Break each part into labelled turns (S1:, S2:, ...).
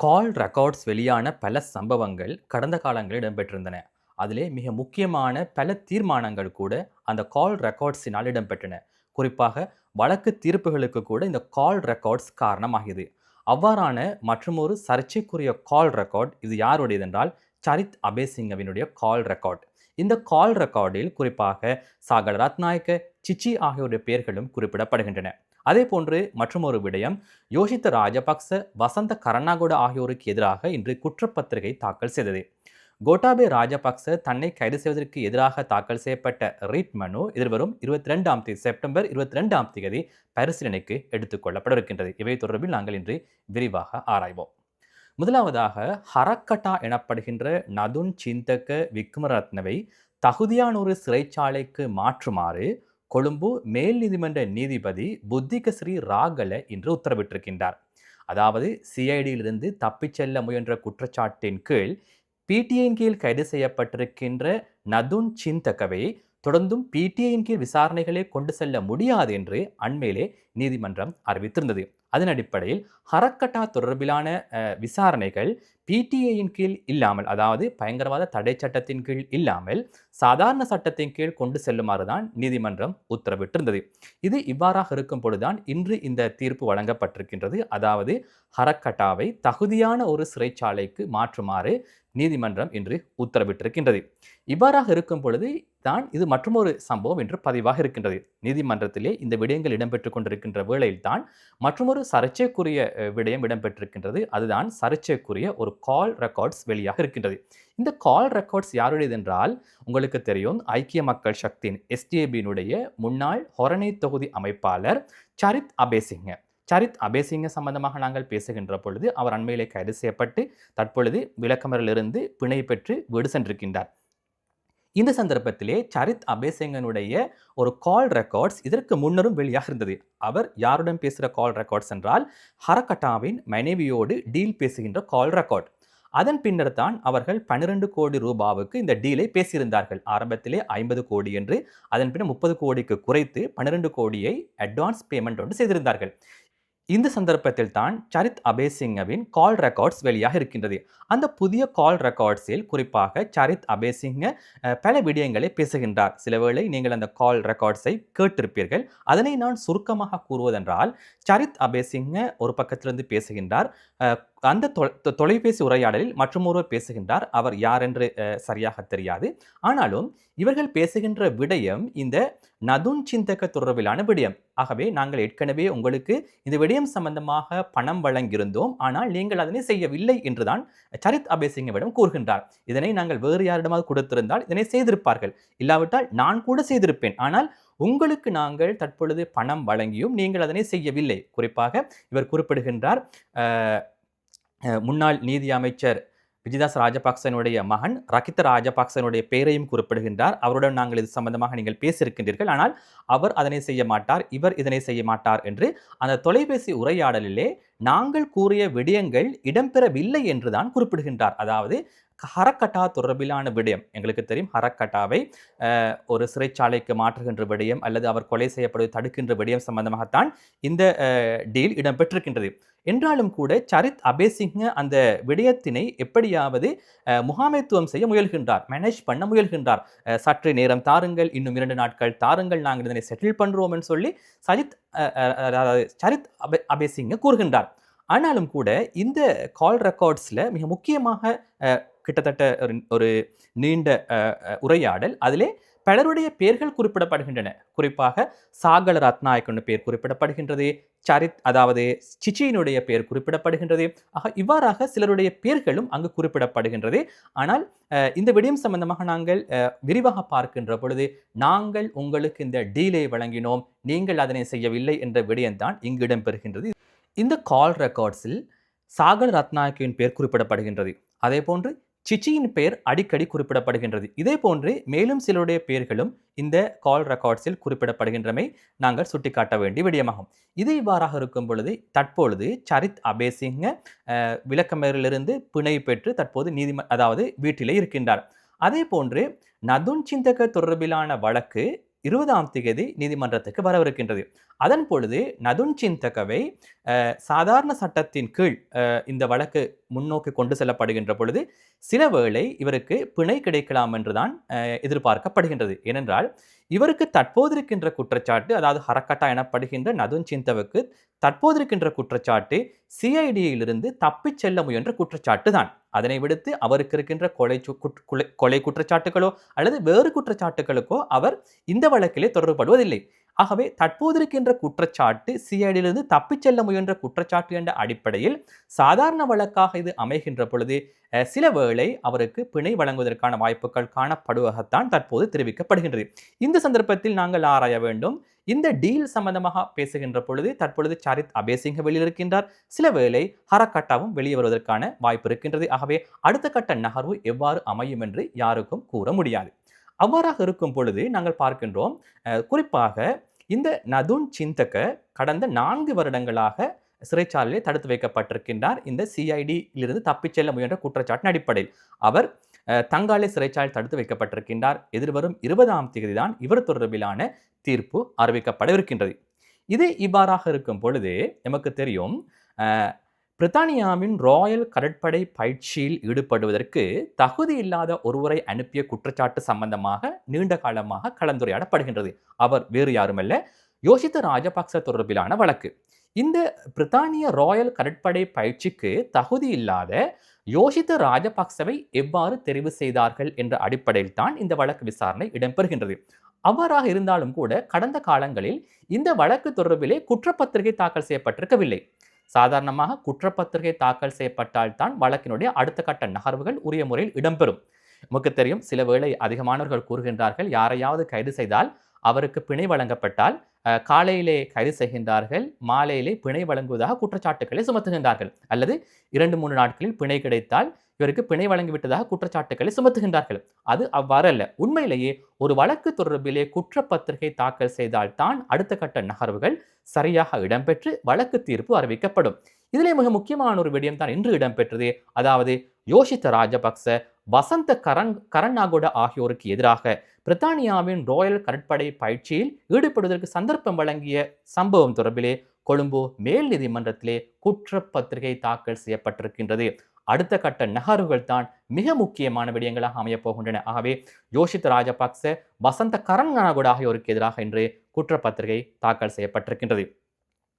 S1: கால் records வெளியான பல சம்பவங்கள் கடந்த காலங்களில் இடம்பெற்றிருந்தன. அதிலே மிக முக்கியமான பல தீர்மானங்கள் கூட அந்த கால் ரெக்கார்ட்ஸினால் இடம்பெற்றன. குறிப்பாக வழக்கு தீர்ப்புகளுக்கு கூட இந்த கால் ரெக்கார்ட்ஸ் காரணமாகியது. அவ்வாறான மற்றுமொரு சர்ச்சைக்குரிய கால் ரெக்கார்ட் இது யாருடையது என்றால் சரித் அபேசிங்கவினுடைய கால் ரெக்கார்ட். இந்த கால் ரெக்கார்டில் குறிப்பாக சாகல ரத்நாயக்க, சிச்சி ஆகியோருடைய பெயர்களும் குறிப்பிடப்படுகின்றன. அதே போன்று மற்றுமொரு விடயம், யோஷித்த ராஜபக்ச, வசந்த கரன்னாகொட ஆகியோருக்கு எதிராக இன்று குற்றப்பத்திரிகை தாக்கல் செய்தது. கோட்டாபே ராஜபக்ச தன்னை கைது செய்வதற்கு எதிராக தாக்கல் செய்யப்பட்ட ரிட் மனு எதிர்வரும் 22ஆம் தேதி செப்டம்பர் 22ஆம் தேதி பரிசீலனைக்கு எடுத்துக் கொள்ளப்பட இருக்கின்றது. இவை தொடர்பில் நாங்கள் இன்று விரிவாக ஆராய்வோம். முதலாவதாக ஹரக்கட்டா எனப்படுகின்ற நதுன் சிந்தக விக்ரமரத்னவை தகுதியான ஒரு சிறைச்சாலைக்கு மாற்றுமாறு கொழும்பு மேல் நீதிமன்ற நீதிபதி புத்திக ஸ்ரீ ராகல இன்று உத்தரவிட்டிருக்கின்றார். அதாவது சிஐடியிலிருந்து தப்பிச் செல்ல முயன்ற குற்றச்சாட்டின் கீழ் பிடிஐயின் கீழ் கைது செய்யப்பட்டிருக்கின்ற நதுன் சிந்தகவை தொடர்ந்தும் பிடிஐயின் கீழ் விசாரணைகளை கொண்டு செல்ல முடியாது என்று அண்மையிலே நீதிமன்றம் அறிவித்திருந்தது. அதன் அடிப்படையில் ஹரக்கட்டா தொடர்பிலான விசாரணைகள் பிடிஐயின் கீழ் இல்லாமல், அதாவது பயங்கரவாத தடை சட்டத்தின் கீழ் இல்லாமல் சாதாரண சட்டத்தின் கீழ் கொண்டு செல்லுமாறுதான் நீதிமன்றம் உத்தரவிட்டிருந்தது. இது இவ்வாறாக இருக்கும் பொழுதுதான் இன்று இந்த தீர்ப்பு வழங்கப்பட்டிருக்கின்றது. அதாவது ஹரக்கட்டாவை தகுதியான ஒரு சிறைச்சாலைக்கு மாற்றுமாறு நீதிமன்றம் இன்று உத்தரவிட்டிருக்கின்றது. இவ்வாறாக இருக்கும் பொழுது தான் இது மற்றொரு சம்பவம் என்று பதிவாக இருக்கின்றது. நீதிமன்றத்திலே இந்த விடயங்கள் இடம்பெற்றுக் கொண்டிருக்கின்ற வேளையில் தான் மற்றொரு சர்ச்சைக்குரிய விடயம் இடம்பெற்றிருக்கின்றது. அதுதான் சர்ச்சைக்குரிய ஒரு கால் ரெக்கார்ட்ஸ் வெளியாக இருக்கின்றது. இந்த கால் ரெக்கார்ட்ஸ் யாருடையது என்றால் உங்களுக்கு தெரியும், ஐக்கிய மக்கள் சக்தியின் எஸ்டிஏபியினுடைய முன்னாள் ஹொரணை தொகுதி அமைப்பாளர் சரித் அபேசிங்க. சரித் அபேசிங்க சம்பந்தமாக நாங்கள் பேசுகின்ற பொழுது அவர் அண்மையிலே கைது செய்யப்பட்டு தற்பொழுது விளக்கமறிலிருந்து பிணை பெற்று வீடு சென்றிருக்கின்றார். இந்த சந்தர்ப்பத்திலே சரித் அபேசிங்கனுடைய ஒரு கால் ரெக்கார்ட்ஸ் இதற்கு முன்னரும் வெளியாக இருந்தது. அவர் யாருடன் பேசுகிற கால் ரெக்கார்ட்ஸ் என்றால் ஹரக்கட்டாவின் மனைவியோடு டீல் பேசுகின்ற கால் ரெக்கார்ட். அதன் பின்னர் தான் அவர்கள் 12 கோடி ரூபாவுக்கு இந்த டீலை பேசியிருந்தார்கள். ஆரம்பத்திலே 50 கோடி என்று, அதன் பின்னர் 30 கோடிக்கு குறைத்து 12 கோடியை அட்வான்ஸ் பேமெண்ட் ஒன்று செய்திருந்தார்கள். இந்த சந்தர்ப்பத்தில் தான் சரித் அபேசிங்கவின் கால் ரெக்கார்ட்ஸ் வெளியாக இருக்கின்றது. அந்த புதிய கால் ரெக்கார்ட்ஸில் குறிப்பாக சரித் அபேசிங்க பல விடயங்களை பேசுகின்றார். சிலவேளை நீங்கள் அந்த கால் ரெக்கார்ட்ஸை கேட்டிருப்பீர்கள். அதனை நான் சுருக்கமாக கூறுவதென்றால், சரித் அபேசிங்க ஒரு பக்கத்திலிருந்து பேசுகின்றார். அந்த தொலைபேசி உரையாடலில் மற்றொருவர் பேசுகின்றார். அவர் யார் என்று சரியாக தெரியாது. ஆனாலும் இவர்கள் பேசுகின்ற விடயம் இந்த நதுன் சிந்தக தொடர்பிலான விடயம். ஆகவே நாங்கள் ஏற்கனவே உங்களுக்கு இந்த விடயம் சம்பந்தமாக பணம் வழங்கியிருந்தோம், ஆனால் நீங்கள் அதனை செய்யவில்லை என்றுதான் சரித் அபேசிங்கவிடம் கூறுகின்றார். இதனை நாங்கள் வேறு யாரிடமாவது கொடுத்திருந்தால் இதனை செய்திருப்பார்கள், இல்லாவிட்டால் நான் கூட செய்திருப்பேன். ஆனால் உங்களுக்கு நாங்கள் தற்பொழுது பணம் வழங்கியும் நீங்கள் அதனை செய்யவில்லை. குறிப்பாக இவர் குறிப்பிடுகின்றார், முன்னாள் நீதி அமைச்சர் விஜிதாஸ் ராஜபக்சனுடைய மகன் ரகித்த ராஜபக்சனுடைய பெயரையும் குறிப்பிடுகின்றார். அவருடன் நாங்கள் இது சம்பந்தமாக நீங்கள் பேசியிருக்கின்றீர்கள், ஆனால் அவர் அதனை செய்ய மாட்டார், இவர் இதனை செய்ய மாட்டார் என்று அந்த தொலைபேசி உரையாடலிலே நாங்கள் கூறிய விடயங்கள் இடம்பெறவில்லை என்றுதான் குறிப்பிடுகின்றார். அதாவது ஹரக்கட்டா தொடர்பிலான விடயம் எங்களுக்கு தெரியும். ஹரக்கட்டாவை ஒரு சிறைச்சாலைக்கு மாற்றுகின்ற விடயம் அல்லது அவர் கொலை செய்யப்படுவதை தடுக்கின்ற விடயம் சம்பந்தமாகத்தான் இந்த டீல் இடம்பெற்றிருக்கின்றது. என்றாலும் கூட சரித் அபேசிங்க அந்த விடயத்தினை எப்படியாவது முகாமைத்துவம் செய்ய முயல்கின்றார், மேனேஜ் பண்ண முயல்கின்றார். சற்று நேரம் தாருங்கள், இன்னும் 2 நாட்கள் தாருங்கள், நாங்கள் இதனை செட்டில் பண்றோம் என்று சொல்லி சரித் அபேசிங்க கூறுகின்றார். ஆனாலும் கூட இந்த கால் ரெக்கார்ட்ஸ்ல மிக முக்கியமாக கிட்டத்தட்ட ஒரு நீண்ட உரையாடல், அதிலே பலருடைய பெயர்கள் குறிப்பிடப்படுகின்றன. குறிப்பாக சாகல ரத்நாயக்கனுடைய பெயர் குறிப்பிடப்படுகின்றது, சரித் அதாவது சிச்சியினுடைய பெயர் குறிப்பிடப்படுகின்றது. ஆக இவ்வாறாக சிலருடைய பெயர்களும் அங்கு குறிப்பிடப்படுகின்றது. ஆனால் இந்த விடயம் சம்பந்தமாக நாங்கள் விரிவாக பார்க்கின்ற பொழுது, நாங்கள் உங்களுக்கு இந்த டீலை வழங்கினோம், நீங்கள் அதனை செய்யவில்லை என்ற விடயம்தான் இங்கு இடம்பெறுகின்றது. இந்த கால் ரெக்கார்ட்ஸில் சாகல ரத்நாயக்கின் பெயர் குறிப்பிடப்படுகின்றது. அதே போன்று சிச்சியின் பெயர் அடிக்கடி குறிப்பிடப்படுகின்றது. இதே போன்று மேலும் சிலருடைய பெயர்களும் இந்த கால் ரெக்கார்ட்ஸில் குறிப்பிடப்படுகின்றமை நாங்கள் சுட்டிக்காட்ட வேண்டிய விடயமாகும். இது இவ்வாறாக இருக்கும் பொழுது தற்பொழுது சரித் அபேசிங்க விளக்கமறியலிருந்து பிணை பெற்று தற்போது அதாவது வீட்டிலே இருக்கின்றார். அதே போன்று நதுன் சிந்தக தொடர்பிலான வழக்கு 20ஆம் தேதி நீதிமன்றத்துக்கு வரவிருக்கின்றது. அதன் பொழுது நதுன் சிந்தகவை சாதாரண சட்டத்தின் கீழ் இந்த வழக்கு முன்னோக்கி கொண்டு செல்லப்படுகின்ற பொழுது சில வேளை இவருக்கு பிணை கிடைக்கலாம் என்றுதான் எதிர்பார்க்கப்படுகின்றது. ஏனென்றால் இவருக்கு தற்போது இருக்கின்ற குற்றச்சாட்டு, அதாவது ஹரக்கட்டா எனப்படுகின்ற நதுன் சிந்தவுக்கு தற்போது இருக்கின்ற குற்றச்சாட்டு சிஐடியிலிருந்து தப்பிச் செல்ல முயன்ற குற்றச்சாட்டு தான். அதனை விடுத்து அவருக்கு இருக்கின்ற கொலை குற்றச்சாட்டுகளோ அல்லது வேறு குற்றச்சாட்டுகளுக்கோ அவர் இந்த வழக்கிலே தொடர்புபடுவதில்லை. ஆகவே தற்போது இருக்கின்ற குற்றச்சாட்டு சிஐடியிலிருந்து தப்பிச் செல்ல முயன்ற குற்றச்சாட்டு என்ற அடிப்படையில் சாதாரண வழக்காக இது அமைகின்ற பொழுது சில வேளை அவருக்கு பிணை வழங்குவதற்கான வாய்ப்புகள் காணப்படுவதாகத்தான் தற்போது தெரிவிக்கப்படுகின்றது. இந்த சந்தர்ப்பத்தில் நாங்கள் ஆராய வேண்டும். இந்த டீல் சம்பந்தமாக பேசுகின்ற பொழுது தற்பொழுது சரித் அபேசிங்க வெளியில் இருக்கின்றார். சில வேளை ஹரக்கட்டாவும் வெளியே வருவதற்கான வாய்ப்பு இருக்கின்றது. ஆகவே அடுத்த கட்ட நகர்வு எவ்வாறு அமையும் என்று யாருக்கும் கூற முடியாது. அவ்வாறாக இருக்கும் பொழுது நாங்கள் பார்க்கின்றோம், குறிப்பாக இந்த நதுன் சிந்தக கடந்த 4 வருடங்களாக சிறைச்சாலையிலே தடுத்து வைக்கப்பட்டிருக்கின்றார். இந்த சிஐடியிலிருந்து தப்பிச் செல்ல முயன்ற குற்றச்சாட்டின் அடிப்படையில் அவர் தங்காலை சிறைச்சாலையில் தடுத்து வைக்கப்பட்டிருக்கின்றார். எதிர்வரும் 20ஆம் தேதி தான் இவர் தொடர்பிலான தீர்ப்பு அறிவிக்கப்படவிருக்கின்றது. இது இவ்வாறாக இருக்கும் பொழுது நமக்கு தெரியும், பிரித்தானியாவின் ராயல் கடற்படை பயிற்சியில் ஈடுபடுவதற்கு தகுதி இல்லாத ஒருவரை அனுப்பிய குற்றச்சாட்டு சம்பந்தமாக நீண்ட காலமாக கலந்துரையாடப்படுகின்றது. அவர் வேறு யாருமல்ல, யோஷித்த ராஜபக்ச தொடர்பிலான வழக்கு. இந்த பிரித்தானிய ராயல் கடற்படை பயிற்சிக்கு தகுதி இல்லாத யோஷித்த ராஜபக்சவை எவ்வாறு தெரிவு செய்தார்கள் என்ற அடிப்படையில் தான் இந்த வழக்கு விசாரணை இடம்பெறுகின்றது. அவ்வாறாக இருந்தாலும் கூட கடந்த காலங்களில் இந்த வழக்கு தொடர்பிலே குற்றப்பத்திரிகை தாக்கல் செய்யப்பட்டிருக்கவில்லை. சாதாரணமாக குற்றப்பத்திரிகை தாக்கல் செய்யப்பட்டால் தான் வழக்கினுடைய அடுத்த கட்ட நகர்வுகள் உரிய முறையில் இடம்பெறும். நமக்கு தெரியும், சில வேளை அதிகமானவர்கள் கூறுகின்றார்கள், யாரையாவது கைது செய்தால் அவருக்கு பிணை வழங்கப்பட்டால் காலையிலே கைது செய்கின்றார்கள், மாலையிலே பிணை வழங்குவதாக குற்றச்சாட்டுக்களை சுமத்துகின்றார்கள். அல்லது 2-3 நாட்களில் பிணை கிடைத்தால் இவருக்கு பிணை வழங்கிவிட்டதாக குற்றச்சாட்டுக்களை சுமத்துகின்றார்கள். அது அவ்வாறு அல்ல. உண்மையிலேயே ஒரு வழக்கு தொடர்பிலே குற்றப்பத்திரிகை தாக்கல் செய்தால் தான் அடுத்த கட்ட நகர்வுகள் சரியாக இடம்பெற்று வழக்கு தீர்ப்பு அறிவிக்கப்படும். இதிலே மிக முக்கியமான ஒரு விடயம் தான் இன்று இடம்பெற்றது. அதாவது யோஷித்த ராஜபக்ச, வசந்த கரன்னாகொட ஆகியோருக்கு எதிராக பிரித்தானியாவின் ராயல் கடற்படை பயிற்சியில் ஈடுபடுவதற்கு சந்தர்ப்பம் வழங்கிய சம்பவம் தொடர்பிலே கொழும்பு மேல் நீதிமன்றத்திலே குற்றப்பத்திரிகை தாக்கல் செய்யப்பட்டிருக்கின்றது. அடுத்த கட்ட நகர்வுகள் தான் மிக முக்கியமான விடயங்களாக அமையப் போகின்றன. ஆகவே யோஷித்த ராஜபக்ச, வசந்த கரன்னாகொட ஆகியோருக்கு எதிராக இன்று குற்றப்பத்திரிகை தாக்கல் செய்யப்பட்டிருக்கின்றது.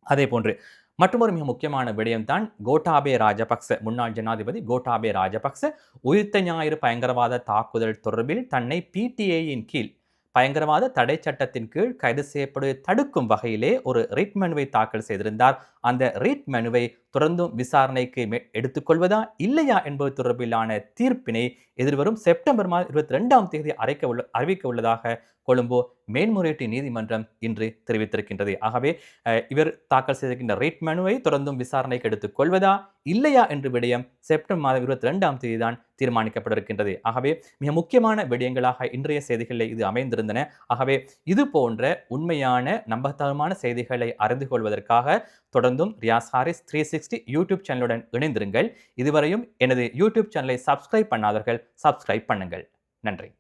S1: அதே போன்று மற்றொரு மிக முக்கியமான விடயம் தான் கோட்டாபே ராஜபக்ச, முன்னாள் ஜனாதிபதி கோட்டாபே ராஜபக்ச உயிர்த்த ஞாயிறு பயங்கரவாத தாக்குதல் தொடர்பில் தன்னை பிடிஐயின் கீழ் பயங்கரவாத தடை சட்டத்தின் கீழ் கைது செய்யப்படுவதை தடுக்கும் வகையிலே ஒரு ரிட் மனுவை தாக்கல் செய்திருந்தார். அந்த ரிட் மனுவை தொடர்ந்தும் விசாரணைக்கு எடுத்துக்கொள்வதா இல்லையா என்பது தொடர்பிலான தீர்ப்பினை எதிர்வரும் செப்டம்பர் 22ஆம் தேதி அறிவிக்க உள்ளதாக கொழும்பு மேன்முறையீட்டு நீதிமன்றம் இன்று தெரிவித்திருக்கின்றது. ஆகவே இவர் தாக்கல் செய்திருக்கின்ற ரிட் மனுவை தொடர்ந்தும் விசாரணைக்கு எடுத்துக் கொள்வதா இல்லையா என்ற விடயம் செப்டம்பர் 22ஆம் தேதி தான் தீர்மானிக்கப்பட்டிருக்கின்றது. ஆகவே மிக முக்கியமான விடயங்களாக இன்றைய செய்திகளில் இது அமைந்திருந்தன. ஆகவே இது போன்ற உண்மையான நம்பகமான செய்திகளை அறிந்து கொள்வதற்காக தொடர்ந்தும் ரியாஸ் ஹாரிஸ் 360 யூடியூப் சேனலுடன் இணைந்திருங்கள். இதுவரையும் எனது யூடியூப் சேனலை சப்ஸ்கிரைப் பண்ணாதவர்கள் சப்ஸ்கிரைப் பண்ணுங்கள். நன்றி.